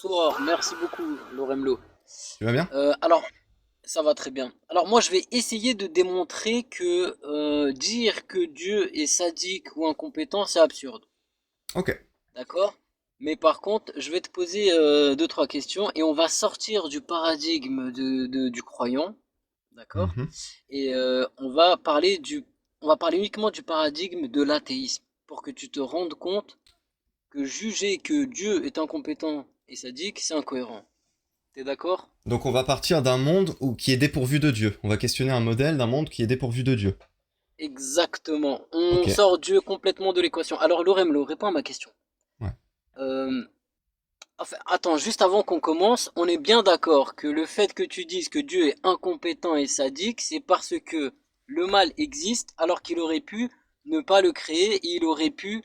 Bonsoir, merci beaucoup, Loremlo. Tu vas bien? Alors, ça va très bien. Alors, moi, je vais essayer de démontrer que dire que Dieu est sadique ou incompétent, c'est absurde. Ok. D'accord? Mais par contre, je vais te poser deux, trois questions et on va sortir du paradigme du croyant. D'accord? Mhm. Et on va parler uniquement du paradigme de l'athéisme pour que tu te rendes compte que juger que Dieu est incompétent et sadique, c'est incohérent. T'es d'accord? Donc on va partir d'un monde qui est dépourvu de Dieu. On va questionner un modèle d'un monde qui est dépourvu de Dieu. Exactement. On Ok. sort Dieu complètement de l'équation. Alors, Loremlo, réponds à ma question. Ouais. Euh, enfin, attends, juste avant qu'on commence, on est bien d'accord que le fait que tu dises que Dieu est incompétent et sadique, c'est parce que le mal existe alors qu'il aurait pu ne pas le créer et il aurait pu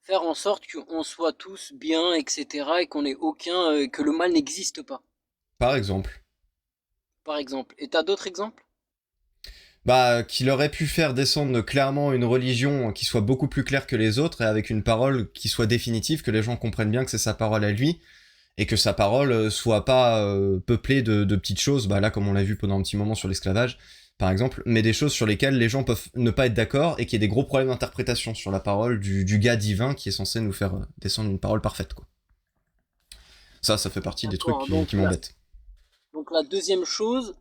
faire en sorte qu'on soit tous bien, etc. et qu'on ait que le mal n'existe pas, Par exemple. par exemple. Et t'as d'autres exemples? Bah, qu'il aurait pu faire descendre clairement une religion qui soit beaucoup plus claire que les autres et avec une parole qui soit définitive, que les gens comprennent bien que c'est sa parole à lui et que sa parole soit pas peuplée de petites choses, bah là comme on l'a vu pendant un petit moment sur l'esclavage, par exemple, mais des choses sur lesquelles les gens peuvent ne pas être d'accord et qu'il y ait des gros problèmes d'interprétation sur la parole du gars divin qui est censé nous faire descendre une parole parfaite, quoi. Ça fait partie des trucs D'accord, qui m'embêtent. donc la deuxième chose,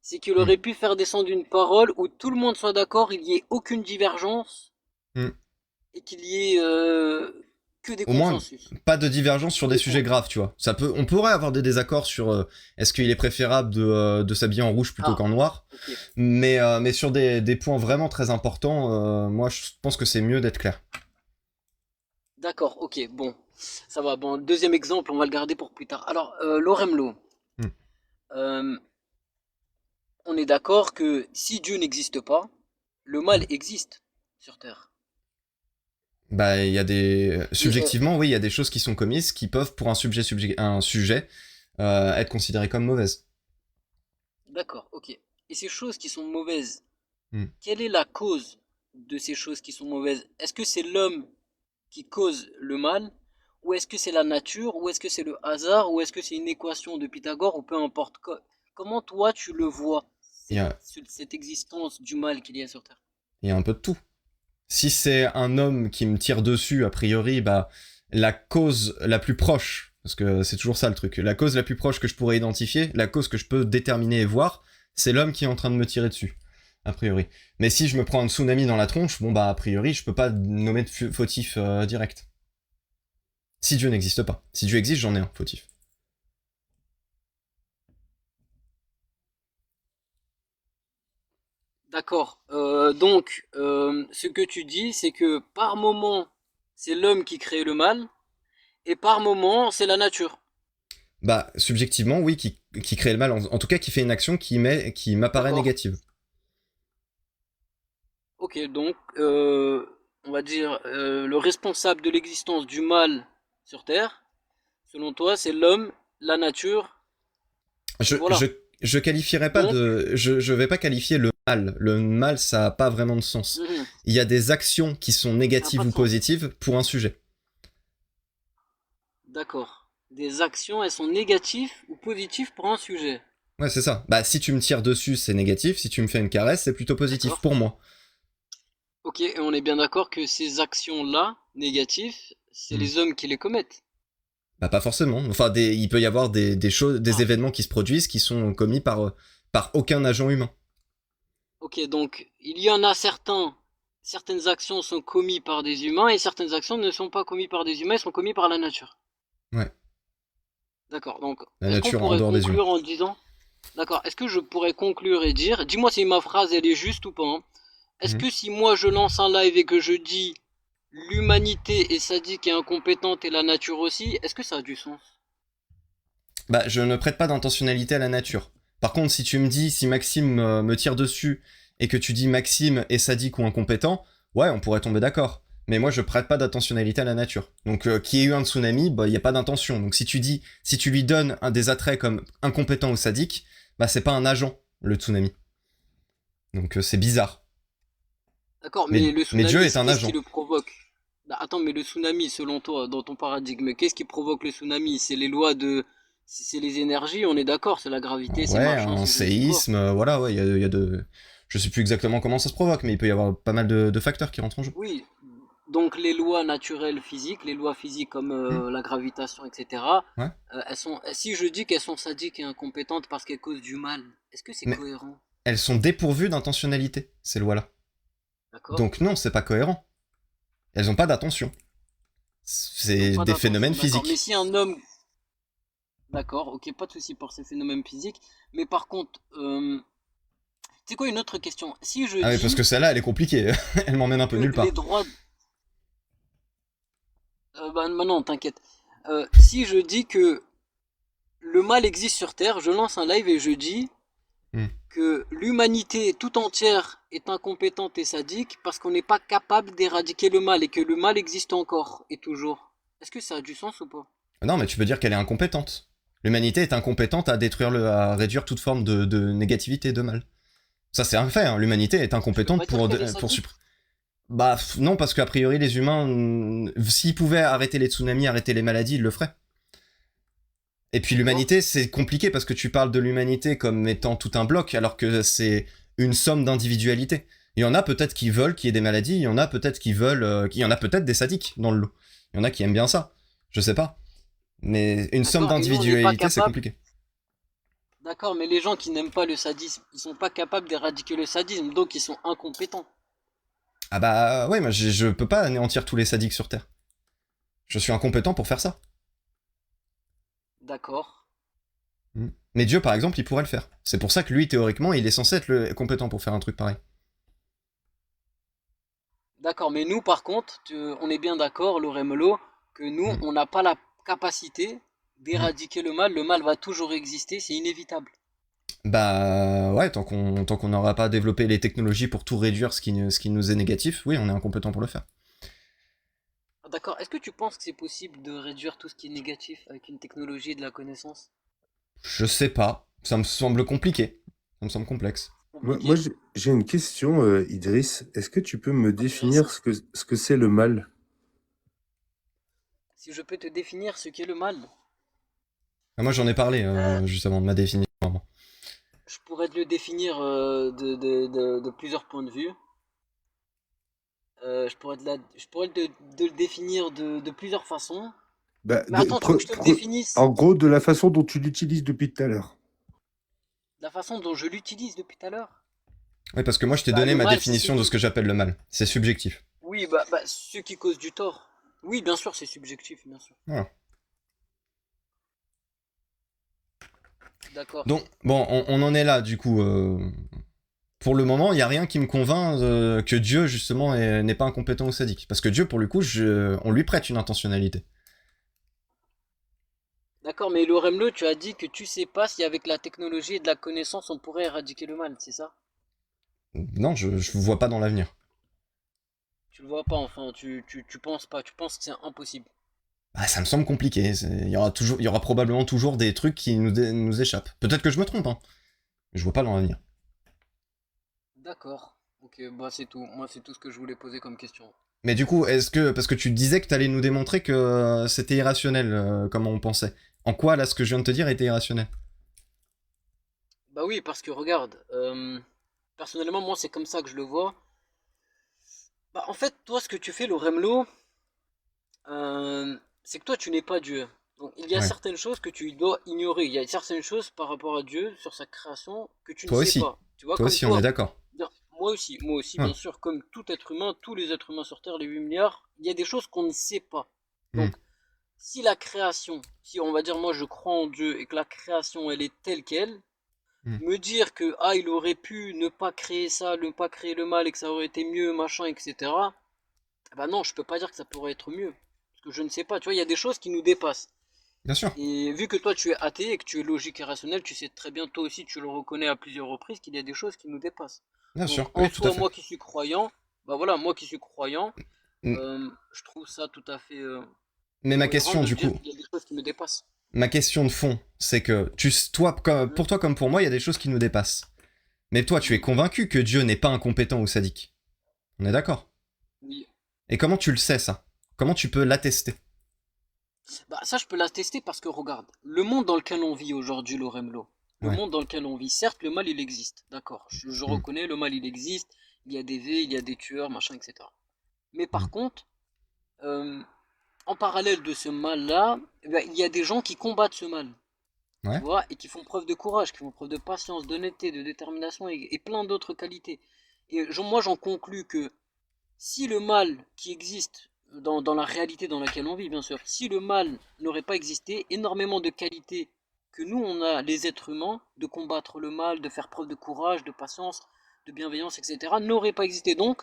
c'est qu'il Hmm. aurait pu faire descendre une parole où tout le monde soit d'accord, il n'y ait aucune divergence Hmm. et qu'il y ait que des Au moins, consensus. pas de divergence sur Que des des sujets points. graves, tu vois. On pourrait avoir des désaccords sur est-ce qu'il est préférable de s'habiller en rouge plutôt Ah, qu'en noir, ok. mais sur des points vraiment très importants, moi je pense que c'est mieux d'être clair. D'accord, ok, bon. Ça va, bon, deuxième exemple, on va le garder pour plus tard. Alors, Loremlo, Hmm. euh, on est d'accord que si Dieu n'existe pas, le mal Ouais. existe sur Terre. Bah, il y a des Et, subjectivement, oui, il y a des choses qui sont commises qui peuvent pour un sujet être considérées comme mauvaises. d'accord, ok. Et ces choses qui sont mauvaises, Hmm. quelle est la cause de ces choses qui sont mauvaises? Est-ce que c'est l'homme qui cause le mal? Ou est-ce que c'est la nature? Ou est-ce que c'est le hasard? Ou est-ce que c'est une équation de Pythagore? Ou peu importe. Comment toi tu le vois, Il y a, cette existence du mal qu'il y a sur Terre? il y a un peu de tout. Si c'est un homme qui me tire dessus, a priori, bah, la cause la plus proche, parce que c'est toujours ça le truc, la cause la plus proche que je pourrais identifier, la cause que je peux déterminer et voir, c'est l'homme qui est en train de me tirer dessus, a priori. Mais si je me prends un tsunami dans la tronche, bon bah, a priori, je peux pas nommer de fautif direct. Si Dieu n'existe pas. Si Dieu existe, j'en ai un fautif. D'accord. Ce que tu dis, c'est que par moment, c'est l'homme qui crée le mal, et par moment, c'est la nature. Bah, subjectivement, oui, qui crée le mal, en tout cas qui fait une action qui m'apparaît D'accord. négative. Ok, on va dire, le responsable de l'existence du mal sur Terre, selon toi, c'est l'homme, la nature, et Je, je, voilà. je qualifierais pas Donc, de. Je vais pas qualifier le mal. Le mal, ça a pas vraiment de sens. mhm, Il y a des actions qui sont ça n'a pas négatives de ou sens. positives pour un sujet. D'accord. Des actions, elles sont négatives ou positives pour un sujet. Ouais, c'est ça. Bah, si tu me tires dessus, c'est négatif. Si tu me fais une caresse, c'est plutôt positif D'accord. pour moi. Ok, et on est bien d'accord que ces actions-là, négatives, c'est Hmm. les hommes qui les commettent. Bah, pas forcément. Enfin, il peut y avoir des choses, des Ah, événements qui se produisent qui sont commis par aucun agent humain. ok, donc il y en a certaines actions sont commises par des humains et certaines actions ne sont pas commises par des humains, elles sont commises par la nature. Ouais. D'accord, donc La est-ce qu'on nature en pourrait dehors des humains. conclure en disant, d'accord, est-ce que je pourrais conclure et dire, dis-moi si ma phrase elle est juste ou pas, hein. Est-ce Hmm. que si moi je lance un live et que je dis l'humanité est sadique et incompétente et la nature aussi, est-ce que ça a du sens? Bah, je ne prête pas d'intentionnalité à la nature. Par contre, si tu me dis, si Maxime me tire dessus et que tu dis Maxime est sadique ou incompétent, ouais, on pourrait tomber d'accord. Mais moi, je prête pas d'intentionnalité à la nature. Donc, qu'il y ait eu un tsunami, bah, il y a pas d'intention. Donc, si tu lui donnes des attraits comme incompétent ou sadique, bah, c'est pas un agent, le tsunami. Donc, c'est bizarre. D'accord, mais Mais, le mais Dieu tsunami, est un qu'est-ce qui agent. le provoque? Attends, mais le tsunami, selon toi, dans ton paradigme, qu'est-ce qui provoque le tsunami? C'est les lois de... C'est les énergies, on est d'accord, c'est la gravité, c'est Ouais, machin, un c'est je ne sais quoi. séisme, voilà, ouais, il y a de... Je sais plus exactement comment ça se provoque, mais il peut y avoir pas mal de facteurs qui rentrent en jeu. Oui, donc les lois naturelles physiques, les lois physiques comme Hmm, la gravitation, etc., ouais. elles sont... Si je dis qu'elles sont sadiques et incompétentes parce qu'elles causent du mal, est-ce que c'est Mais cohérent? elles sont dépourvues d'intentionnalité, ces lois-là. D'accord? Donc non, c'est pas cohérent. Elles ont pas d'attention. Elles n'ont C'est pas des d'intention, phénomènes d'accord. Mais physiques. si un homme... D'accord, ok, pas de souci pour ces phénomènes physiques. Mais par contre, c'est quoi une autre question? Si je Ah oui, parce dis que celle-là, elle est compliquée. Elle m'emmène un peu que nulle les part. droits... bah non, t'inquiète. Si je dis que le mal existe sur Terre, je lance un live et je dis Hmm. que l'humanité tout entière est incompétente et sadique parce qu'on n'est pas capable d'éradiquer le mal et que le mal existe encore et toujours. Est-ce que ça a du sens ou pas? Non, mais tu peux dire qu'elle est incompétente. L'humanité est incompétente à à réduire toute forme de négativité, de mal. Ça, c'est un fait, hein. L'humanité est Tu veux pas incompétente dire qu'elle est pour sadique? Bah, non, parce qu'a priori, les humains, s'ils pouvaient arrêter les tsunamis, arrêter les maladies, ils le feraient. Et puis D'accord? l'humanité, c'est compliqué parce que tu parles de l'humanité comme étant tout un bloc, alors que c'est une somme d'individualités. Il y en a peut-être qui veulent qu'il y ait des maladies, il y en a peut-être qui veulent, il y en a peut-être des sadiques dans le lot. Il y en a qui aiment bien ça. Je sais pas. Mais une somme D'accord? Et nous, on n'est pas d'individualités, c'est capable. compliqué. D'accord, mais les gens qui n'aiment pas le sadisme, ils sont pas capables d'éradiquer le sadisme, donc ils sont incompétents. Ah bah ouais, moi je peux pas anéantir tous les sadiques sur Terre. Je suis incompétent pour faire ça. D'accord. Mm. Mais Dieu, par exemple, il pourrait le faire. C'est pour ça que lui, théoriquement, il est censé être compétent pour faire un truc pareil. D'accord, mais nous, par contre, on est bien d'accord, Loremelo, que nous, Mm. on n'a pas la capacité Mm. d'éradiquer le mal va toujours exister, c'est inévitable. Bah ouais, tant qu'on n'aura pas développé les technologies pour tout réduire ce qui nous est négatif, oui, on est incompétent pour le faire. D'accord, est-ce que tu penses que c'est possible de réduire tout ce qui est négatif avec une technologie et de la connaissance? Je sais pas, ça me semble compliqué, ça me semble complexe. Moi, Compliqué. j'ai une question, Idriss. Est-ce que tu peux me définir Intéressant. ce que c'est le mal? Si je peux te définir ce qu'est le mal, Ah, moi j'en ai parlé euh, juste avant de ma définition. je pourrais te le définir de plusieurs points de vue. Je pourrais de le définir de plusieurs façons. Bah, Mais attends, tu veux que je te le définisse en gros, de la façon dont tu l'utilises depuis tout à l'heure. de la façon dont je l'utilise depuis tout à l'heure? Oui, parce que moi je t'ai Bah, donné le ma mal, c'est ce définition de ce qui... que j'appelle le mal. C'est subjectif. Oui, ce qui cause du tort. Oui, bien sûr, c'est subjectif, bien sûr. Voilà. D'accord. Donc, bon, on en est là, du coup. Pour le moment, il n'y a rien qui me convainc que Dieu, justement, n'est pas incompétent ou sadique. Parce que Dieu, pour le coup, on lui prête une intentionnalité. D'accord, mais Loremle, tu as dit que tu sais pas si avec la technologie et de la connaissance, on pourrait éradiquer le mal, c'est ça? Non, je ne vois pas dans l'avenir. Tu le vois pas, enfin, tu penses pas, tu penses que c'est impossible. Bah, ça me semble compliqué. Il y aura probablement toujours des trucs qui nous échappent. Peut-être que je me trompe, hein. Mais je vois pas dans l'avenir. D'accord. Ok, bah c'est tout. Moi, c'est tout ce que je voulais poser comme question. Mais du coup, parce que tu disais que t'allais nous démontrer que c'était irrationnel, comment on pensait. En quoi, là, ce que je viens de te dire était irrationnel? Bah oui, parce que regarde, personnellement, moi, c'est comme ça que je le vois. Bah, en fait, toi, ce que tu fais, Loremlo, c'est que toi, tu n'es pas Dieu. Donc, il y a Ouais. certaines choses que tu dois ignorer. Il y a certaines choses par rapport à Dieu, sur sa création, que tu ne Toi sais aussi. pas. Tu vois, Toi comme aussi, on est toi. d'accord. Bien, moi aussi, Ouais. bien sûr, comme tout être humain, tous les êtres humains sur Terre, les 8 milliards, il y a des choses qu'on ne sait pas. Hmm. Donc, si la création, si on va dire moi je crois en Dieu et que la création elle est telle qu'elle, Hmm. me dire que ah il aurait pu ne pas créer ça, ne pas créer le mal et que ça aurait été mieux, machin, etc. Bah non, je peux pas dire que ça pourrait être mieux. Parce que je ne sais pas, tu vois, il y a des choses qui nous dépassent. Bien sûr. Et vu que toi tu es athée et que tu es logique et rationnel, tu sais très bien, toi aussi tu le reconnais à plusieurs reprises, qu'il y a des choses qui nous dépassent. Bien Donc sûr. en Oui, tout à soi, fait. moi qui suis croyant, bah voilà, moi qui suis croyant, Hmm. je trouve ça tout à fait Mais ma cohérent question, de du dire coup, qu'il y a des choses qui me dépassent. ma question de fond, c'est que Mhm. pour toi comme pour moi, il y a des choses qui nous dépassent. Mais toi, tu es Mhm. convaincu que Dieu n'est pas incompétent ou sadique. On est d'accord. Oui. Et comment tu le sais, ça? Comment tu peux l'attester? Bah, ça, je peux l'attester parce que regarde, le monde dans lequel on vit aujourd'hui, Loremlo, le Ouais. monde dans lequel on vit, certes, le mal il existe, d'accord, je Mm. reconnais, le mal il existe, il y a des V, il y a des tueurs, machin, etc. Mais par Mm. contre, euh, en parallèle de ce mal-là, eh ben, il y a des gens qui combattent ce mal, tu Ouais. vois, et qui font preuve de courage, qui font preuve de patience, d'honnêteté, de détermination et plein d'autres qualités. Et moi, j'en conclus que si le mal qui existe dans la réalité dans laquelle on vit, bien sûr, si le mal n'aurait pas existé, énormément de qualités que nous, on a, les êtres humains, de combattre le mal, de faire preuve de courage, de patience, de bienveillance, etc., n'auraient pas existé. Donc,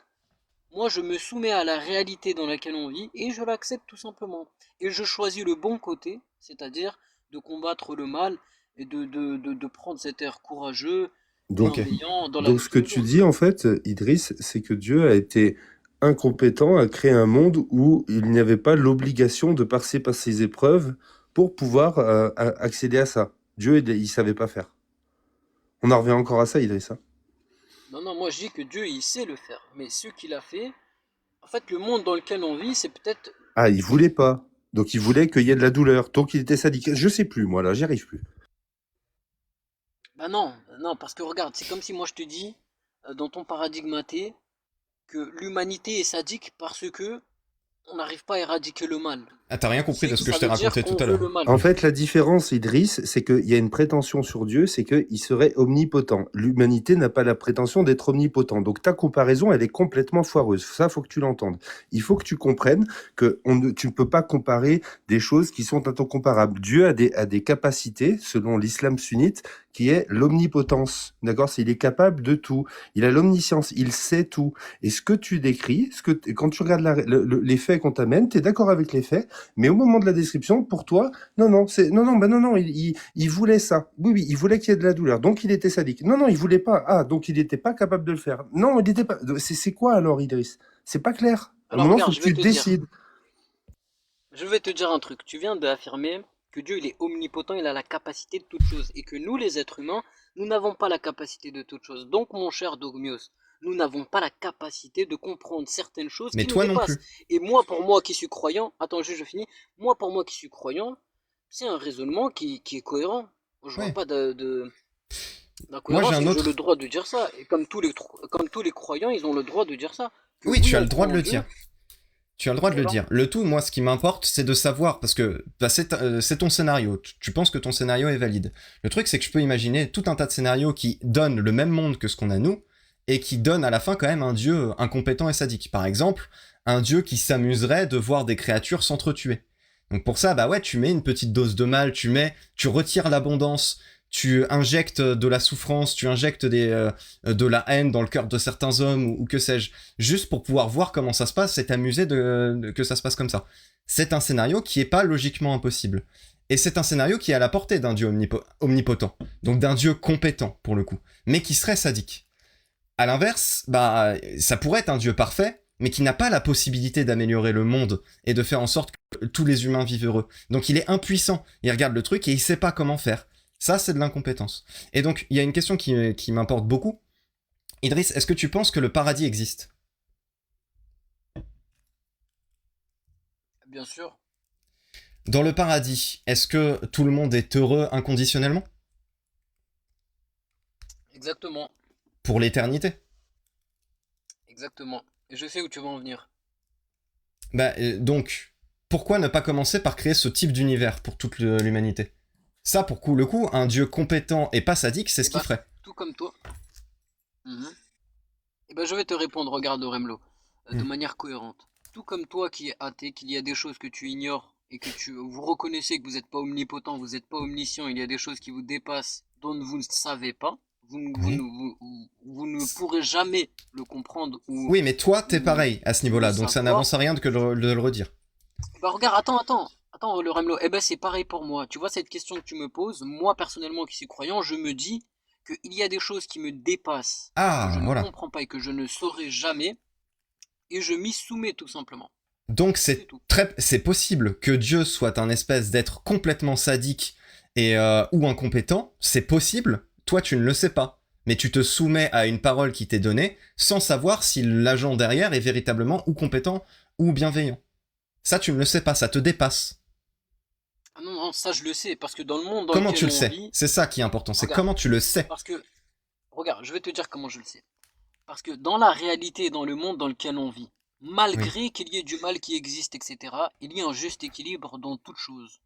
moi, je me soumets à la réalité dans laquelle on vit et je l'accepte tout simplement. Et je choisis le bon côté, c'est-à-dire de combattre le mal et de prendre cet air courageux, Donc, Ok. bienveillant dans la donc vie de ce que tous les tu jours. dis, en fait, Idriss, c'est que Dieu a été incompétent à créer un monde où il n'y avait pas l'obligation de passer par ces épreuves pour pouvoir accéder à ça. Dieu, il savait pas faire. On en revient encore à ça, Idriss, hein. Non, non, moi je dis que Dieu, il sait le faire. Mais ce qu'il a fait, en fait, le monde dans lequel on vit, c'est peut-être. Ah, il voulait pas. Donc il voulait qu'il y ait de la douleur. Donc il était sadique. Je sais plus, moi, là, j'y arrive plus. Bah non, non, parce que regarde, c'est comme si moi je te dis, dans ton paradigme athée, que l'humanité est sadique parce que on n'arrive pas à éradiquer le mal. Ah, t'as rien compris de ce que Ça je t'ai veut dire raconté tout qu'on à veut l'heure. le mal. En fait, la différence, Idriss, c'est qu'il y a une prétention sur Dieu, c'est qu'il serait omnipotent. L'humanité n'a pas la prétention d'être omnipotent. Donc ta comparaison, elle est complètement foireuse. Ça, faut que tu l'entendes. Il faut que tu comprennes que tu ne peux pas comparer des choses qui sont incomparables. Dieu a des capacités, selon l'islam sunnite, qui est l'omnipotence. D'accord? Il est capable de tout. Il a l'omniscience. Il sait tout. Et ce que tu décris, quand tu regardes les faits qu'on t'amène, tu es d'accord avec les faits, mais au moment de la description, pour toi, non, non, il voulait ça. Oui, oui, il voulait qu'il y ait de la douleur. Donc il était sadique. Non, non, il voulait pas. Ah, donc il n'était pas capable de le faire. Non, il n'était pas. C'est quoi alors, Idriss? C'est pas clair. À un Alors moment, il regarde, faut que tu décides. je vais te dire un truc. Tu viens d'affirmer que Dieu il est omnipotent, il a la capacité de toute chose, et que nous les êtres humains, nous n'avons pas la capacité de toute chose. Donc mon cher Dogmios, nous n'avons pas la capacité de comprendre certaines choses Mais qui nous toi non dépassent. plus. Et moi, pour moi qui suis croyant, attends, juste je finis, moi pour moi qui suis croyant, c'est un raisonnement qui est cohérent. Je vois Ouais. pas Moi j'ai d'incohérence un et j'ai le autre. droit de dire ça. Et comme tous les croyants, ils ont le droit de dire ça. Que Oui, oui, tu as le on droit croit de en le Dieu, dire. Tu as le droit de le voilà. dire. Le tout, moi, ce qui m'importe, c'est de savoir, parce que bah, c'est ton scénario. Tu penses que ton scénario est valide. Le truc, c'est que je peux imaginer tout un tas de scénarios qui donnent le même monde que ce qu'on a nous, et qui donnent à la fin quand même un dieu incompétent et sadique. Par exemple, un dieu qui s'amuserait de voir des créatures s'entretuer. Donc pour ça, bah ouais, tu mets une petite dose de mal, tu retires l'abondance, tu injectes de la souffrance, tu injectes de la haine dans le cœur de certains hommes ou que sais-je, juste pour pouvoir voir comment ça se passe et t'amuser que ça se passe comme ça. C'est un scénario qui est pas logiquement impossible. Et c'est un scénario qui est à la portée d'un dieu omnipotent, donc d'un dieu compétent pour le coup, mais qui serait sadique. À l'inverse, bah, ça pourrait être un dieu parfait, mais qui n'a pas la possibilité d'améliorer le monde et de faire en sorte que tous les humains vivent heureux. Donc il est impuissant. Il regarde le truc et il sait pas comment faire. Ça, c'est de l'incompétence. Et donc, il y a une question qui m'importe beaucoup. Idriss, est-ce que tu penses que le paradis existe? Bien sûr, Dans le paradis, est-ce que tout le monde est heureux inconditionnellement? exactement, Pour l'éternité? exactement. Et je sais où tu vas en venir. Bah, donc, pourquoi ne pas commencer par créer ce type d'univers pour toute l'humanité? Ça, pour le coup, un dieu compétent et pas sadique, c'est Et ce qu'il bah, ferait. tout comme toi. Mhm. Et ben je vais te répondre, regarde Remlo, de Hmm. manière cohérente. Tout comme toi qui es athée, qu'il y a des choses que tu ignores et que vous reconnaissez que vous n'êtes pas omnipotent, vous n'êtes pas omniscient, il y a des choses qui vous dépassent dont vous ne savez pas, Oui. vous ne pourrez jamais le comprendre Oui, mais toi, t'es ou pareil à ce le niveau-là, donc ça savoir. n'avance à rien de le redire. Bah regarde, attends le Remlo. Eh ben c'est pareil pour moi. Tu vois cette question que tu me poses, moi personnellement qui suis croyant, je me dis qu'il y a des choses qui me dépassent et que je Ah, ne voilà. comprends pas et que je ne saurai jamais, et je m'y soumets tout simplement. Donc C'est tout. c'est possible que Dieu soit un espèce d'être complètement sadique et ou incompétent. C'est possible. Toi, tu ne le sais pas, mais tu te soumets à une parole qui t'est donnée sans savoir si l'agent derrière est véritablement ou compétent ou bienveillant. Ça, tu ne le sais pas, ça te dépasse. Ah non, non, ça je le sais, parce que dans le monde dans Comment tu lequel le on sais? vit, C'est ça qui est important, c'est regarde, comment tu le sais. parce que, regarde, je vais te dire comment je le sais. Parce que dans la réalité, dans le monde dans lequel on vit, Oui. malgré qu'il y ait du mal qui existe, etc., il y a un juste équilibre dans toute chose.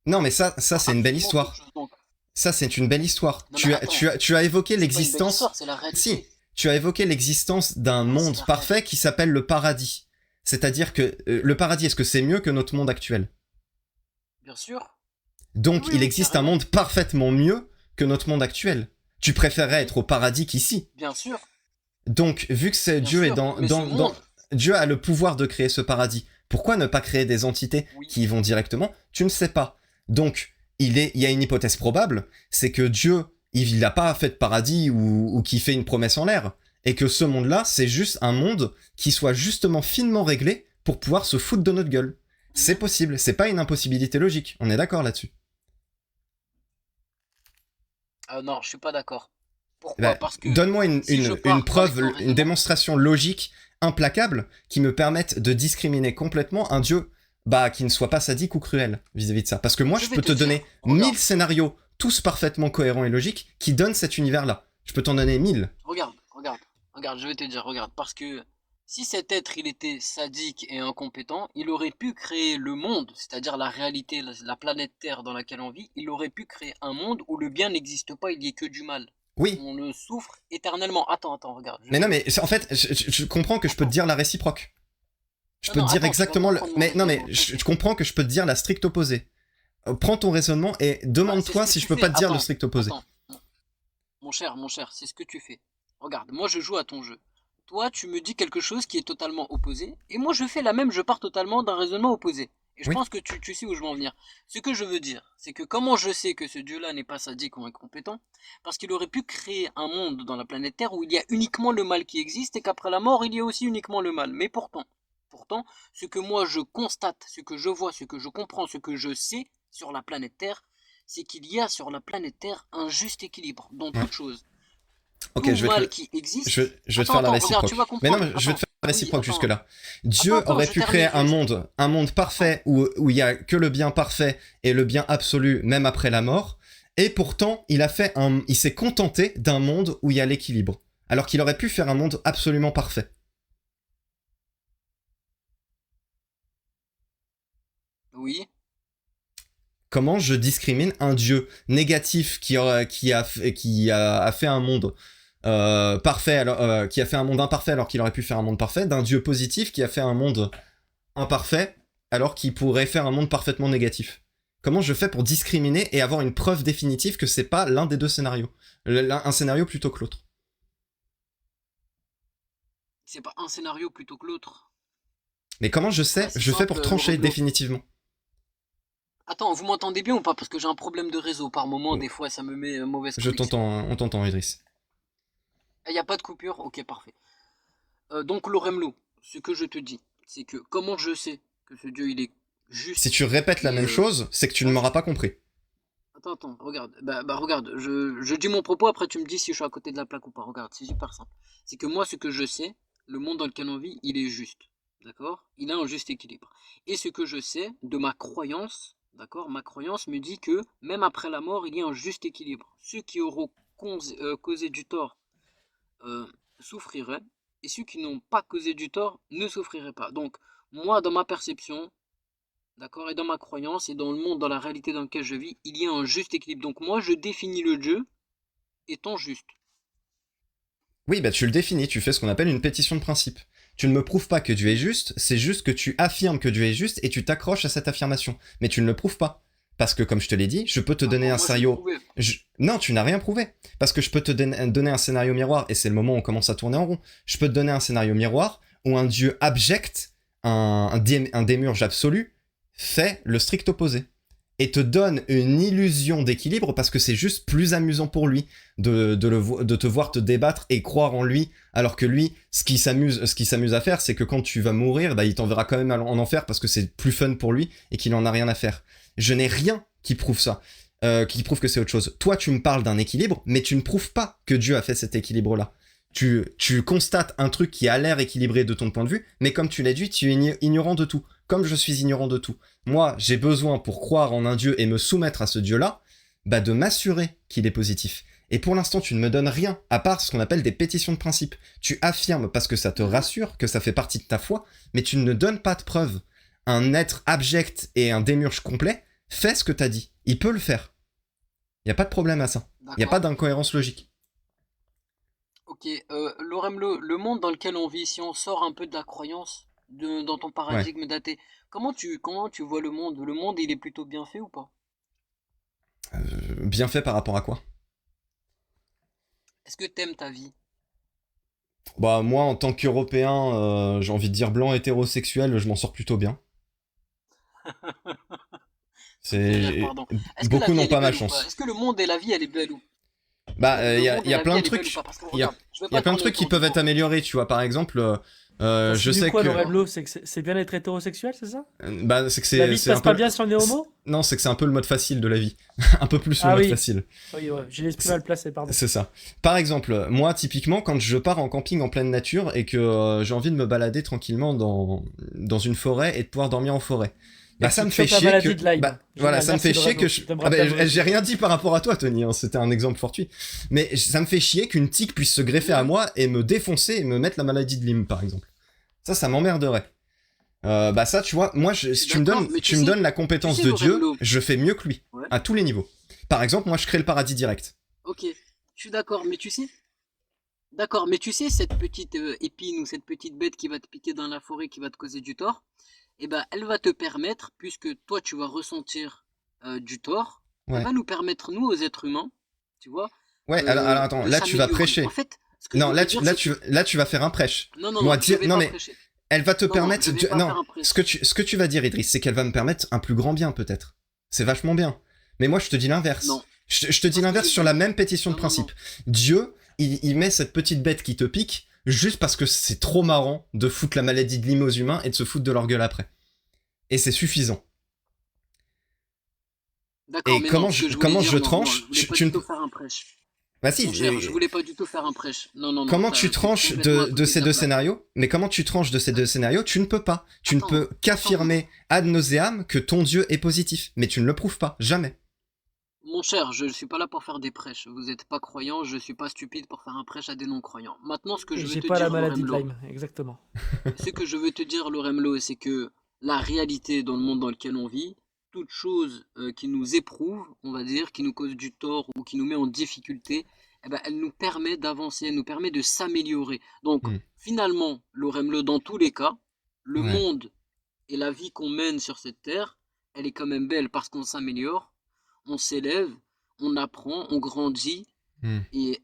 Non, mais ça Dans c'est une belle absolument toute histoire. chose. Donc, Ça, c'est une belle histoire. non mais attends, Tu as évoqué c'est pas une belle l'existence. histoire, c'est la Si, réalité. tu as évoqué l'existence d'un Ouais, c'est monde la parfait réalité. qui s'appelle le paradis. C'est-à-dire que le paradis, est-ce que c'est mieux que notre monde actuel? Bien sûr. Oui, Donc, oui, il oui, existe un carrément. monde parfaitement mieux que notre monde actuel. Tu préférerais Oui, être au paradis qu'ici. bien sûr, Donc, vu que bien Dieu est sûr. Mais ce monde, Dieu a le pouvoir de créer ce paradis, pourquoi ne pas créer des entités oui. qui y vont directement? Tu ne sais pas. Donc, il y a une hypothèse probable, c'est que Dieu, il n'a pas fait de paradis ou qui fait une promesse en l'air. Et que ce monde-là, c'est juste un monde qui soit justement finement réglé pour pouvoir se foutre de notre gueule. C'est Mhm. possible, c'est pas une impossibilité logique. On est d'accord là-dessus. Non, je suis pas d'accord. Eh Pourquoi? ben, Parce que donne-moi si je une pars avec preuve, ton une raisonnement, démonstration logique implacable qui me permette de discriminer complètement un dieu qui ne soit pas sadique ou cruel vis-à-vis de ça. Parce que moi, je je vais peux te te donner dire, 1000 regarde, scénarios, tous parfaitement cohérents et logiques, qui donnent cet univers-là. Je peux t'en donner 1000. regarde, je vais te dire, regarde, parce que si cet être il était sadique et incompétent, il aurait pu créer le monde, c'est-à-dire la réalité, la planète Terre dans laquelle on vit, il aurait pu créer un monde où le bien n'existe pas, il n'y ait que du mal. Oui, On le souffre éternellement. Attends, regarde, je mais vais non, te mais dire. en fait, je comprends que je peux te Attends, dire la réciproque. Je non, peux non, te dire attends, tu vas exactement le... comprendre mon Mais non, mais raisonnement, je t'inquiète. comprends que je peux te dire la stricte opposée. Prends ton raisonnement et Bah, c'est ce demande-toi que si je tu peux pas fais. te dire le Attends, strict opposé. attends. Mon cher, c'est ce que tu fais. Regarde, moi je joue à ton jeu. Toi, tu me dis quelque chose qui est totalement opposé, et moi je fais la même, je pars totalement d'un raisonnement opposé. Et je Oui. pense que tu sais où je veux en venir. Ce que je veux dire, c'est que comment je sais que ce dieu-là n'est pas sadique ou incompétent? Parce qu'il aurait pu créer un monde dans la planète Terre où il y a uniquement le mal qui existe et qu'après la mort, il y a aussi uniquement le mal. Mais pourtant, ce que moi je constate, ce que je vois, ce que je comprends, ce que je sais sur la planète Terre, c'est qu'il y a sur la planète Terre un juste équilibre dans Ouais. toute chose. Ok, Tout mal qui existe. je vais te Attends, faire la attends, regarde, tu vas réciproque. Mais non, comprendre. je vais te Attends, faire la oui, réciproque attends, jusque-là. Dieu aurait je pu créer termine juste. un monde Attends, parfait où il y a que le bien parfait et le bien absolu, même après la mort. Et pourtant, il s'est contenté d'un monde où il y a l'équilibre. Alors qu'il aurait pu faire un monde absolument parfait. oui, Comment je discrimine un dieu négatif a fait un monde parfait, qui a fait un monde imparfait alors qu'il aurait pu faire un monde parfait, d'un dieu positif qui a fait un monde imparfait alors qu'il pourrait faire un monde parfaitement négatif? Comment je fais pour discriminer et avoir une preuve définitive que c'est pas l'un des deux scénarios, un scénario plutôt que l'autre? c'est pas un scénario plutôt que l'autre. Mais comment je Bah, sais? c'est Je fais simple, pour trancher Laurent. définitivement. Attends, vous m'entendez bien ou pas? Parce que j'ai un problème de réseau par moment, des fois ça me met mauvaise Je connexion. t'entends, on t'entend, Idriss. Il n'y a pas de coupure? Ok, parfait. Donc, Loremlo, ce que je te dis, c'est que comment je sais que ce dieu il est Si juste tu répètes la et même chose, c'est que tu ne sage? m'auras pas compris. Attends, regarde. Regarde, je dis mon propos, après tu me dis si je suis à côté de la plaque ou pas. Regarde, c'est super simple. C'est que moi, ce que je sais, le monde dans lequel on vit, il est juste. D'accord? Il a un juste équilibre. Et ce que je sais de ma croyance, d'accord? Ma croyance me dit que même après la mort, il y a un juste équilibre. Ceux qui auront causé du tort euh, souffriraient, et ceux qui n'ont pas causé du tort ne souffriraient pas. Donc, moi, dans ma perception, d'accord, et dans ma croyance, et dans le monde, dans la réalité dans laquelle je vis, il y a un juste équilibre. Donc moi, je définis le Dieu étant juste. Oui, bah tu le définis, tu fais ce qu'on appelle une pétition de principe. Tu ne me prouves pas que Dieu est Oui. juste, c'est juste que tu affirmes que Dieu est juste et tu t'accroches à cette affirmation. Mais tu ne le prouves pas. Parce que, comme je te l'ai dit, je peux te donner Attends, un moi je l'ai scénario... prouvé. Non, tu n'as rien prouvé. Parce que je peux te donner un scénario miroir, et c'est le moment où on commence à tourner en rond. Je peux te donner un scénario miroir où un Dieu abject, un démiurge absolu, fait le strict opposé. Et te donne une illusion d'équilibre parce que c'est juste plus amusant pour lui de te voir te débattre et croire en lui, alors que lui, ce qui s'amuse à faire, c'est que quand tu vas mourir, bah, il t'enverra quand même en enfer parce que c'est plus fun pour lui et qu'il en a rien à faire. Je n'ai rien qui prouve ça, qui prouve que c'est autre chose. Toi, tu me parles d'un équilibre, mais tu ne prouves pas que Dieu a fait cet équilibre-là. Tu constates un truc qui a l'air équilibré de ton point de vue, mais comme tu l'as dit, tu es ignorant de tout. Comme je suis ignorant de tout. Moi, j'ai besoin, pour croire en un dieu et me soumettre à ce dieu-là, bah de m'assurer qu'il est positif. Et pour l'instant, tu ne me donnes rien, à part ce qu'on appelle des pétitions de principe. Tu affirmes parce que ça te rassure, que ça fait partie de ta foi, mais tu ne donnes pas de preuves. Un être abject et un démiurge complet fait ce que t'as dit. Il peut le faire. Il n'y a pas de problème à ça. Il n'y a pas d'incohérence logique. Ok, Lorem, le monde dans lequel on vit, si on sort un peu de la croyance, dans ton paradigme daté, comment tu vois le monde? Le monde, il est plutôt bien fait ou pas? Bien fait par rapport à quoi? Est-ce que t'aimes ta vie? Bah moi, en tant qu'Européen, j'ai envie de dire blanc hétérosexuel, je m'en sors plutôt bien. Ça me fait rire, C'est pardon. Est-ce que la Beaucoup vie, n'ont elle est pas ma belle ou pas? chance. Est-ce que le monde et la vie, elle est belle ou? Bah Le il y a, monde y et a la vie, plein de elle est belle ou trucs, pas? Parce que il y a, regarde, je veux y a pas plein de tourner trucs qui autour du peuvent être pot. améliorés, tu vois. Par exemple, Ça je signifie sais quoi, que Loremlo? C'est que c'est bien d'être hétérosexuel, c'est ça? bah c'est que La vie se c'est un passe peu pas bien si on est homo? non, c'est que c'est un peu le mode facile de la vie, un peu plus le Ah mode oui, facile. oui, ouais, j'ai l'esprit C'est mal placé, pardon. c'est ça. Par exemple, moi typiquement quand je pars en camping en pleine nature et que j'ai envie de me balader tranquillement dans une forêt et de pouvoir dormir en forêt. Bah Et ça tu me te fait chopes la chier que maladie de Lyme. bah voilà, Génial, ça me fait merci chier que Loremlo je de me ah bah, rappeler à mon j'ai esprit. rien dit par rapport à toi Tony, hein, c'était un exemple fortuit. Mais ça me fait chier qu'une tique puisse se greffer à moi et me défoncer et me mettre la maladie de Lyme par exemple. Ça m'emmerderait. Bah ça, tu vois, moi, Je si suis d'accord, mais tu me donnes la compétence de Dieu, Loremlo, je fais mieux que lui, ouais, à tous les niveaux. Par exemple, moi, je crée le paradis direct. ok, je suis d'accord, mais tu sais, cette petite épine ou cette petite bête qui va te piquer dans la forêt, qui va te causer du tort, eh ben, elle va te permettre, puisque toi, tu vas ressentir du tort, elle Ouais. va nous permettre, nous, aux êtres humains, tu vois, Ouais, alors attends, de là, tu vas s'améliorer. En prêcher. fait, ce que je Non, veux te dire, c'est que... là, tu vas faire un prêche. Non, non, Moi, non, je vais non, pas mais prêcher. elle va te Non, non, permettre, je vais pas non, faire un prêche. ce que tu vas dire, Idriss, c'est qu'elle va me permettre un plus grand bien, peut-être. C'est vachement bien. Mais moi, je te dis l'inverse. Non. Je te dis Parce que l'inverse je sur dis... la même pétition Non, de non, non. principe. Dieu, il met cette petite bête qui te pique, juste parce que c'est trop marrant de foutre la maladie de Lyme aux humains et de se foutre de leur gueule après. Et c'est suffisant. D'accord, Et mais non, comment ce que je voulais comment dire, je non, non, tranche, je voulais pas tu du ne tout faire un prêche. bah si, Mon cher, je voulais pas du tout faire un prêche. Non, non, non, comment tu t'es tranches complètement à de côté ces de deux la plaque. scénarios? Mais comment tu tranches de ces deux scénarios? Tu ne peux pas. Tu ne Attends, peux qu'affirmer ad nauseam que ton Dieu est positif. Mais tu ne le prouves pas. Jamais. mon cher, je ne suis pas là pour faire des prêches. Vous n'êtes pas croyant, je suis pas stupide pour faire un prêche à des non-croyants. Maintenant, ce que Et je veux j'ai te pas la dire, maladie de Loremlo, Lyme, exactement. ce que je veux te dire, Loremlo, c'est que la réalité dans le monde dans lequel on vit, toute chose qui nous éprouve, on va dire, qui nous cause du tort ou qui nous met en difficulté, eh ben, elle nous permet d'avancer, elle nous permet de s'améliorer. Donc, Hmm. finalement, Loremlo, dans tous les cas, le Ouais. monde et la vie qu'on mène sur cette terre, elle est quand même belle parce qu'on s'améliore, on s'élève, on apprend, on grandit, Hmm. et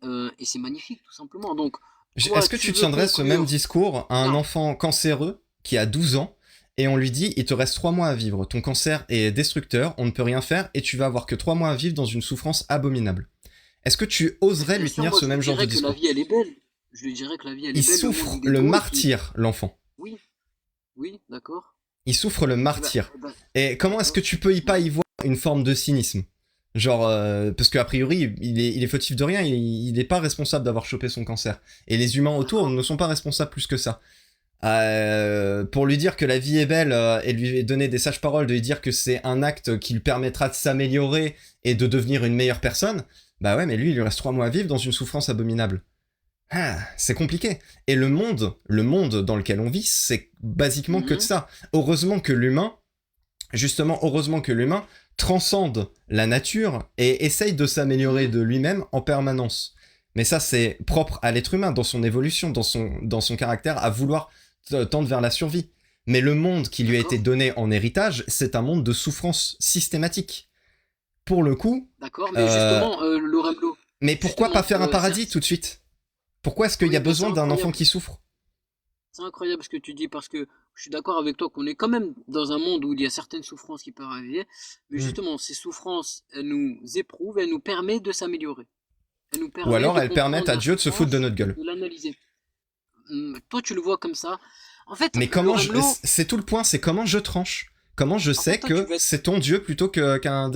c'est magnifique, tout simplement. Donc, toi, Est-ce que tu tu veux tiendrais ce même conclure... discours à un Non, enfant cancéreux qui a 12 ans et on lui dit il te reste 3 mois à vivre, ton cancer est destructeur, on ne peut rien faire et tu vas avoir que 3 mois à vivre dans une souffrance abominable. Est-ce que tu oserais bien lui sûr, tenir moi, ce je même lui genre de dirais que la discours? vie, elle est belle. Je lui dirais que la vie, elle est Il belle, le monde, souffre il est le beau, et puis... martyr, l'enfant. Oui, oui, d'accord. Il souffre le Eh ben, martyr. eh ben, Et comment est-ce que d'accord. tu peux pas y voir une forme de cynisme? Genre, parce qu'a priori, il est fautif de rien, il est pas responsable d'avoir chopé son cancer. Et les humains autour D'accord. ne sont pas responsables plus que ça. Pour lui dire que la vie est belle et lui donner des sages paroles, de lui dire que c'est un acte qui lui permettra de s'améliorer et de devenir une meilleure personne, bah ouais, mais lui, il lui reste 3 mois à vivre dans une souffrance abominable. Ah, c'est compliqué. Et le monde dans lequel on vit, c'est basiquement que de Mhm. ça. Heureusement que l'humain transcende la nature et essaye de s'améliorer Mhm. de lui-même en permanence. Mais ça, c'est propre à l'être humain, dans son évolution, dans son caractère, à vouloir tendre vers la survie. Mais le monde qui lui a été D'accord. donné en héritage, c'est un monde de souffrance systématique. Pour le coup, D'accord, mais euh, justement, Loremlo, mais pourquoi justement, pas faire un paradis certes, tout de suite? Pourquoi est-ce qu'il y oui, a ben, c'est besoin d'un enfant incroyable. qui souffre? C'est incroyable ce que tu dis parce que je suis d'accord avec toi qu'on est quand même dans un monde où il y a certaines souffrances qui peuvent arriver, mais Hmm. justement, ces souffrances, elles nous éprouvent, elles nous permettent de s'améliorer. Elles nous Ou permettent alors de elles permettent comprendre à la Dieu de se foutre de souffrance notre et gueule. de l'analyser. Toi, tu le vois comme ça. En fait, Mais comment Loremlo, c'est tout le point, c'est comment je tranche. Comment je en sais fait, toi, tu que vas être... c'est ton Dieu plutôt qu'un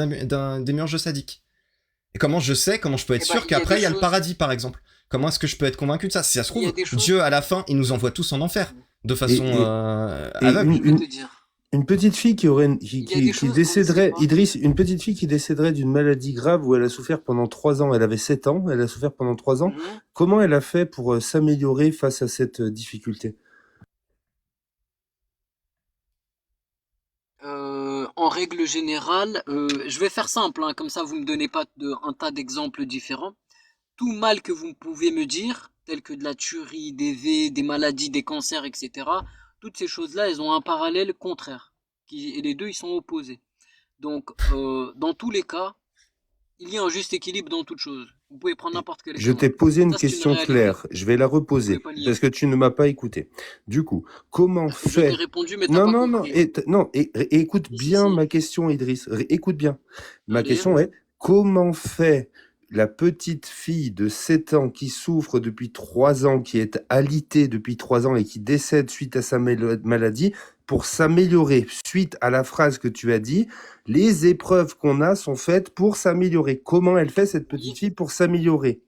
démiurge sadique. Et comment je sais, comment je peux être Eh ben, sûr il y a qu'après des il y a le choses... paradis par exemple. Comment est-ce que je peux être convaincu de ça? Si ça se Il y a trouve, des choses. Dieu, à la fin, il nous envoie tous en enfer, de Et, façon et aveugle. Je vais te dire. une petite fille qui aurait Il y a des qui choses qu'on ne sait décéderait, pas. Idriss, une petite fille qui décéderait d'une maladie grave où elle a souffert pendant 3 ans. Elle avait 7 ans, elle a souffert pendant 3 ans. Mhm. Comment elle a fait pour s'améliorer face à cette difficulté? En règle générale, je vais faire simple, hein, comme ça vous me donnez pas un tas d'exemples différents. Tout mal que vous pouvez me dire, tel que de la tuerie, des V, des maladies, des cancers, etc., toutes ces choses-là, elles ont un parallèle contraire. Et les deux, ils sont opposés. Donc, dans tous les cas, il y a un juste équilibre dans toute chose. Vous pouvez prendre n'importe quel Je t'ai exemple. posé une Ça, c'est une question réalité. claire. Je vais la Vous pouvez reposer pas nier. parce que tu ne m'as pas écouté. Du coup, comment Je t'ai fait... répondu, mais t'as Non, pas non, non, compris. non, et écoute Si, bien si. ma question, Idriss. Écoute bien. Ma Allez. question est, comment fait la petite fille de 7 ans qui souffre depuis 3 ans, qui est alitée depuis 3 ans et qui décède suite à sa maladie, pour s'améliorer? Suite à la phrase que tu as dit, les épreuves qu'on a sont faites pour s'améliorer. Comment elle fait, cette petite Oui. fille, pour s'améliorer?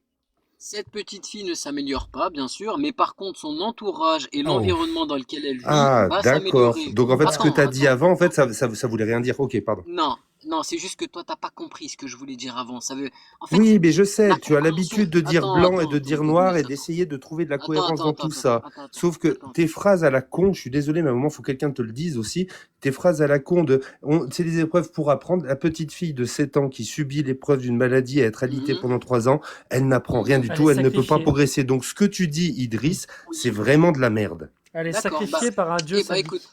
Cette petite fille ne s'améliore pas, bien sûr, mais par contre, son entourage et Oh. l'environnement dans lequel elle vit Ah, va d'accord. s'améliorer. Donc en fait, ce que Attends, tu as dit attends. avant, en fait, ça voulait rien dire. Ok, pardon. Non, c'est juste que toi, t'as pas compris ce que je voulais dire avant. En fait, Oui, mais je sais, la tu as compréhension. l'habitude de dire Attends, blanc et attends, de attends, dire noir et attends, d'essayer de trouver de la attends, cohérence dans tout ça. attends, Sauf que attends. tes phrases à la con, je suis désolé, mais à un moment, il faut que quelqu'un te le dise aussi. Tes phrases à la con c'est des épreuves pour apprendre. La petite fille de 7 ans qui subit l'épreuve d'une maladie à être alitée Mhm, pendant 3 ans, elle n'apprend rien du Elle tout, est elle ne peut pas sacrifiée. progresser. Donc ce que tu dis, Idriss, oui. c'est vraiment de la merde. Elle est D'accord, sacrifiée par un dieu eh bah sadique. écoute,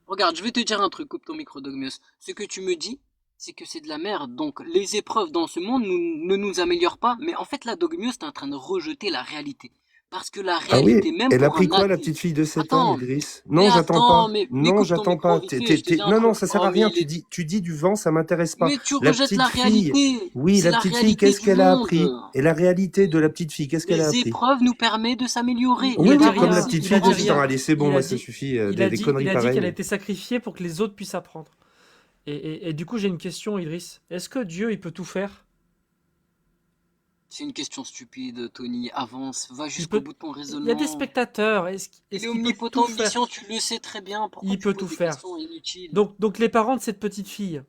regarde, je vais te dire un truc, coupe ton micro, Dogmius. Ce que tu me dis, c'est que c'est de la merde. Donc les épreuves dans ce monde ne nous améliorent pas. Mais en fait, là, Dogmius, t'es en train de rejeter la réalité. Parce que la Ah réalité, oui, même elle a pour pris un quoi, la athée. petite fille de 7 ans, Attends, Idriss? mais Non, j'attends attends, pas. mais Non, coupe ton j'attends micro pas. vite fait, je te dis un Non, non, truc. ça sert Oh, à mais rien. il est... Tu dis du vent, ça m'intéresse pas. Mais tu La rejettes petite la fille, réalité. oui, C'est la la petite fille, réalité qu'est-ce du qu'elle a monde. appris? Et la réalité de la petite fille, qu'est-ce qu'elle a Les appris? épreuves nous permettent de s'améliorer. Il Oui, a dit oui, comme la rien. petite Il a fille de dit 7 ans. rien. Allez, c'est bon, Il a moi, ça dit, suffit. il a Des dit, conneries il a dit qu'elle a pareilles. été sacrifiée pour que les autres puissent apprendre. Et du coup, j'ai une question, Idriss. Est-ce que Dieu, il peut tout faire? C'est une question stupide, Tony. Avance, va Il jusqu'au peut. bout de ton Il y a des raisonnement. spectateurs. Il Est-ce est qu'il peut omnipotent, tout faire? omniscient, tu le sais très bien. Pourquoi Il tu peut poses tout des faire. questions inutiles? Donc les parents de cette petite fille,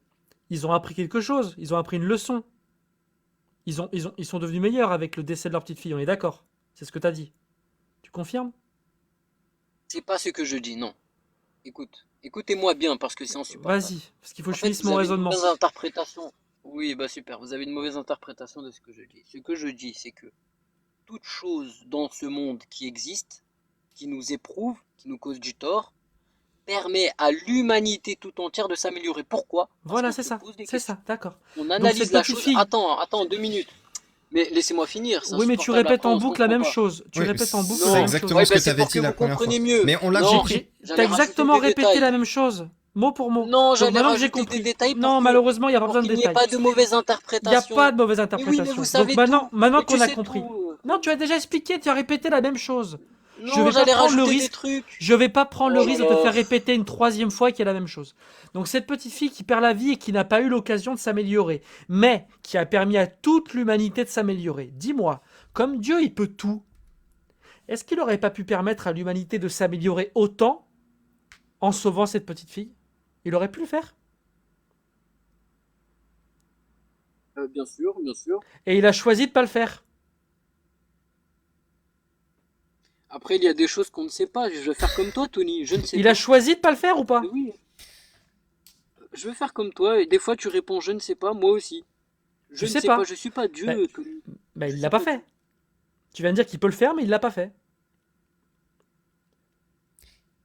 ils ont appris quelque chose. Ils ont appris une leçon. Ils sont devenus meilleurs avec le décès de leur petite fille. On est d'accord? C'est ce que tu as dit. Tu confirmes? C'est pas ce que je dis, non. Écoute, écoutez-moi bien parce que c'est insupportable. Vas-y, parce qu'il faut que En je fait, finisse vous mon avez une raisonnement. mauvaise interprétation. Oui, bah super, vous avez une mauvaise interprétation de ce que je dis. Ce que je dis, c'est que toute chose dans ce monde qui existe, qui nous éprouve, qui nous cause du tort, permet à l'humanité tout entière de s'améliorer. Pourquoi? Parce Voilà, qu'on c'est se ça. pose des C'est questions. ça, d'accord. On Donc analyse cette la petite chose. fille. Attends, 2 minutes. Mais laissez-moi finir, c'est Oui, mais tu insupportable. répètes Après, en on se boucle la comprend même pas. chose. Tu Oui, répètes en boucle c'est la même exactement chose. ce que c'est t'avais pour dit que la vous première fois. compreniez mieux. Mais on l'a Non, compris. j'allais T'as rajouter exactement des répété détails. la même chose, mot pour mot. Non, Donc j'allais maintenant que j'ai rajouter des compris. détails Non, malheureusement, il n'y a pas besoin de pour qu'il n'y ait détails. pas de mauvaise Il n'y a interprétation. pas de mauvaise Mais oui, mais interprétation. vous Donc savez maintenant, tout. maintenant Mais tu qu'on a sais compris. tout. Non, tu as déjà expliqué, tu as répété la même chose. Je Non, vais pas j'allais prendre le rajouter des risque. trucs. Je vais pas prendre le Oh là risque de te faire là. répéter une troisième fois qu'il y a la même chose. Donc cette petite fille qui perd la vie et qui n'a pas eu l'occasion de s'améliorer, mais qui a permis à toute l'humanité de s'améliorer. Dis-moi, comme Dieu il peut tout, est-ce qu'il n'aurait pas pu permettre à l'humanité de s'améliorer autant en sauvant cette petite fille? Il aurait pu le faire. Bien sûr, bien sûr. Et il a choisi de pas le faire. Après, il y a des choses qu'on ne sait pas. Je vais faire comme toi, Tony. Je ne sais Il pas. a choisi de pas le faire ou pas? Mais oui. Je vais faire comme toi. Et des fois, tu réponds je ne sais pas. Moi aussi. Je Tu ne sais sais pas. pas. Je suis pas Dieu, Bah, Tony. Bah, Je il sais l'a pas pas. fait. Tu viens de dire qu'il peut le faire, mais il l'a pas fait.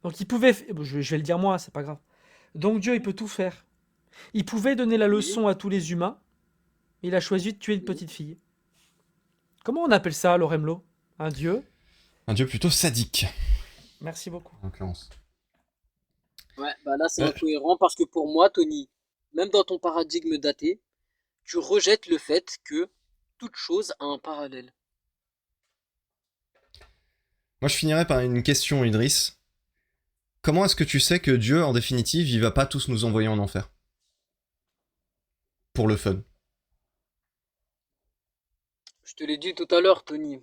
Donc il pouvait. Je vais le dire moi, c'est pas grave. Donc Dieu, il peut tout faire. Il pouvait donner la leçon à tous les humains, mais il a choisi de tuer une petite fille. Comment on appelle ça, Loremlo? Un dieu? Un dieu plutôt sadique, Merci beaucoup. en l'occurrence. Ouais, bah là, c'est Euh, incohérent parce que pour moi, Tony, même dans ton paradigme daté, tu rejettes le fait que toute chose a un parallèle. Moi, je finirais par une question, Idriss. Comment est-ce que tu sais que Dieu, en définitive, il va pas tous nous envoyer en enfer? Pour le fun. Je te l'ai dit tout à l'heure, Tony.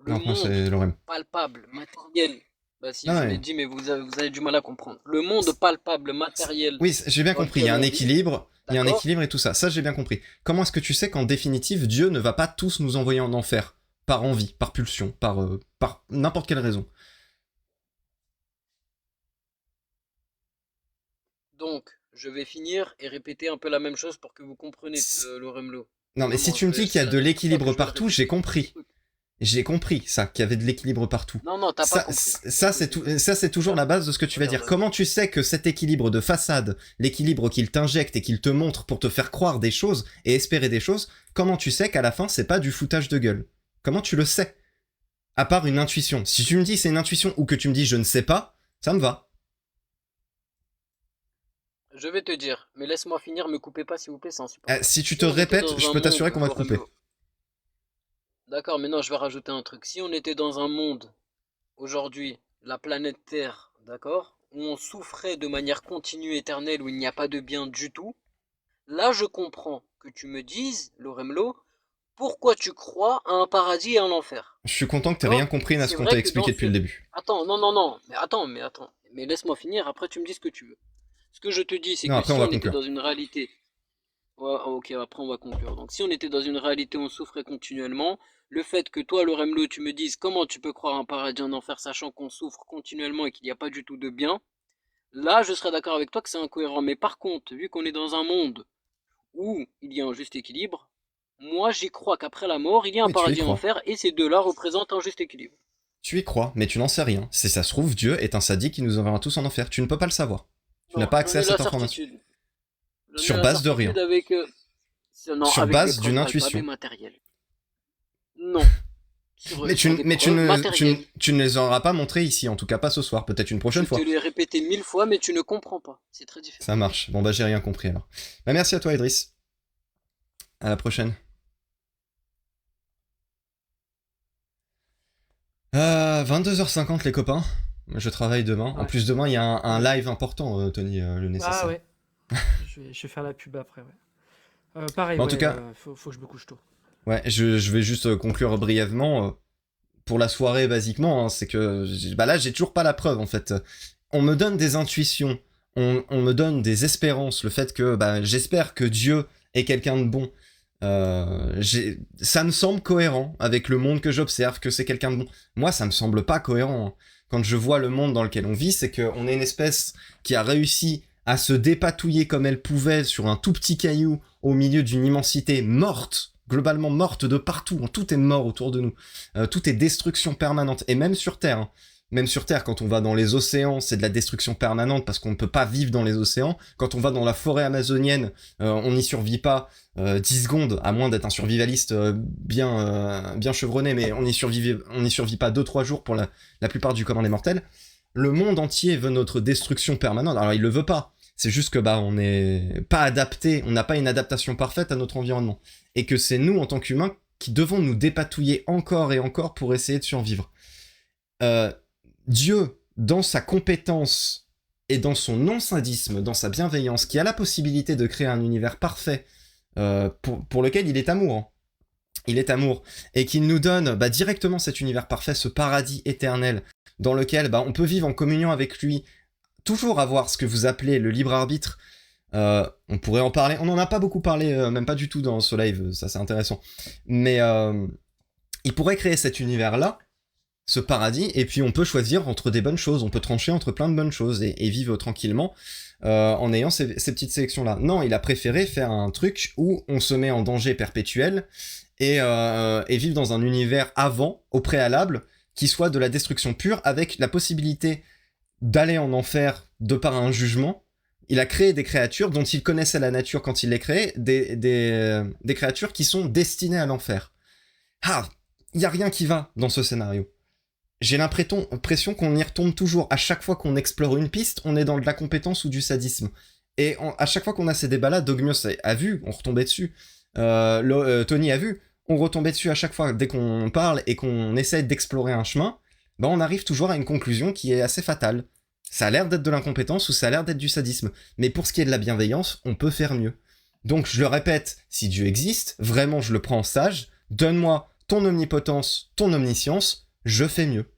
Le Non, moi monde c'est Lorem. palpable, matériel. Bah si, Non, je l'ai ouais. dit, mais vous avez du mal à comprendre. Le monde palpable, matériel, Oui, j'ai bien dans compris, il y lequel a un on vit, équilibre, il y a un d'accord? équilibre et tout ça. Ça, j'ai bien compris. Comment est-ce que tu sais qu'en définitive, Dieu ne va pas tous nous envoyer en enfer? Par envie, par pulsion, par n'importe quelle raison. Donc, je vais finir et répéter un peu la même chose pour que vous compreniez, Si- le Remlo. Non, mais si Vraiment, tu me dis qu'il y c'est a la de dernière fois que l'équilibre je vais le partout, j'ai répéter. compris. Écoute. J'ai compris ça, qu'il y avait de l'équilibre partout. Non, non, t'as pas compris. Écoute, Ça, c'est toujours regarde, la base de ce que tu vas dire. regarde. Comment tu sais que cet équilibre de façade, l'équilibre qu'il t'injecte et qu'il te montre pour te faire croire des choses et espérer des choses, comment tu sais qu'à la fin, c'est pas du foutage de gueule? Comment tu le sais? À part une intuition. Si tu me dis c'est une intuition ou que tu me dis je ne sais pas, ça me va. Je vais te dire, mais laisse-moi finir, me coupez pas s'il vous plaît, c'est insupportable. Si tu Si te on était répètes, dans je un peux t'assurer monde, qu'on va te couper. Loremlo, d'accord, mais non, je vais rajouter un truc. Si on était dans un monde, aujourd'hui, la planète Terre, d'accord, où on souffrait de manière continue, éternelle, où il n'y a pas de bien du tout, là je comprends que tu me dises, Loremlo, pourquoi tu crois à un paradis et un enfer. Je suis content que t'aies rien D'accord? compris à ce C'est qu'on t'a vrai que dans expliqué ce... depuis le début. Attends, non, non, non, mais attends, mais laisse-moi finir, après tu me dis ce que tu veux. Ce que je te dis, c'est Non, que après on si va on était conclure. dans une réalité... Ouais, ok, après on va conclure. Donc si on était dans une réalité où on souffrait continuellement, le fait que toi, le Remlo, tu me dises comment tu peux croire à un paradis et un enfer sachant qu'on souffre continuellement et qu'il n'y a pas du tout de bien, là je serais d'accord avec toi que c'est incohérent. Mais par contre, vu qu'on est dans un monde où il y a un juste équilibre, moi j'y crois qu'après la mort, il y a un Oui, tu y paradis et un crois. enfer et ces deux-là représentent un juste équilibre. Tu y crois, mais tu n'en sais rien. Si ça se trouve, Dieu est un sadique qui nous enverra tous en enfer. Tu ne peux pas le savoir. Tu n'as Non, pas j'en accès à ai la cette information. certitude. J'en ai Sur la base de rien. certitude avec... non, Sur avec des base d'une preuves palpables et intuition. matérielles. Non. Sur des preuves matérielles. Tu ne les auras pas montrés ici, en tout cas pas ce soir, peut-être une Je prochaine te fois. l'ai répété 1000 fois, mais tu ne comprends pas. C'est très différent. Ça marche. Bon bah j'ai rien compris alors. Bah merci à toi Idriss. À la prochaine. 22h50 les copains. Je travaille demain. En Ouais. plus demain il y a un Ouais. live important, Tony, le nécessaire. Ah ouais. Je vais faire la pub après, ouais. Pareil, Bah, en ouais, tout cas, faut que je me couche tôt. ouais, je vais juste conclure brièvement. Pour la soirée, basiquement, hein, c'est que bah là, j'ai toujours pas la preuve en fait. On me donne des intuitions, on me donne des espérances, le fait que bah, j'espère que Dieu est quelqu'un de bon. Ça me semble cohérent avec le monde que j'observe, que c'est quelqu'un de bon. Moi, ça me semble pas cohérent. Hein. Quand je vois le monde dans lequel on vit, c'est qu'on est une espèce qui a réussi à se dépatouiller comme elle pouvait sur un tout petit caillou au milieu d'une immensité morte, globalement morte de partout. Tout est mort autour de nous. Tout est destruction permanente. Et même sur Terre. Hein. Même sur Terre, quand on va dans les océans, c'est de la destruction permanente parce qu'on ne peut pas vivre dans les océans. Quand on va dans la forêt amazonienne, on n'y survit pas 10 secondes, à moins d'être un survivaliste bien chevronné, mais on n'y survit pas 2-3 jours pour la plupart du commun des mortels. Le monde entier veut notre destruction permanente. Alors il le veut pas. C'est juste que bah on n'est pas adapté, on n'a pas une adaptation parfaite à notre environnement. Et que c'est nous, en tant qu'humains, qui devons nous dépatouiller encore et encore pour essayer de survivre. Dieu, dans sa compétence et dans son non-sadisme, dans sa bienveillance, qui a la possibilité de créer un univers parfait pour lequel il est amour. Hein. Il est amour. Et qu'il nous donne bah, directement cet univers parfait, ce paradis éternel, dans lequel bah, on peut vivre en communion avec lui, toujours avoir ce que vous appelez le libre arbitre. On pourrait en parler, on n'en a pas beaucoup parlé, même pas du tout dans ce live, ça c'est intéressant. Mais il pourrait créer cet univers-là, ce paradis, et puis on peut choisir entre des bonnes choses, on peut trancher entre plein de bonnes choses et vivre tranquillement en ayant ces petites sélections-là. Non, il a préféré faire un truc où on se met en danger perpétuel et vivre dans un univers avant, au préalable, qui soit de la destruction pure, avec la possibilité d'aller en enfer de par un jugement. Il a créé des créatures dont il connaissait la nature quand il les créait, des créatures qui sont destinées à l'enfer. Ah, il y a rien qui va dans ce scénario. J'ai l'impression qu'on y retombe toujours. À chaque fois qu'on explore une piste, on est dans de la compétence ou du sadisme. Et à chaque fois qu'on a ces débats-là, Dogmios a vu, on retombait dessus. Tony a vu, on retombait dessus à chaque fois. Dès qu'on parle et qu'on essaie d'explorer un chemin, bah on arrive toujours à une conclusion qui est assez fatale. Ça a l'air d'être de l'incompétence ou ça a l'air d'être du sadisme. Mais pour ce qui est de la bienveillance, on peut faire mieux. Donc je le répète, si Dieu existe, vraiment je le prends en sage, donne-moi ton omnipotence, ton omniscience, je fais mieux.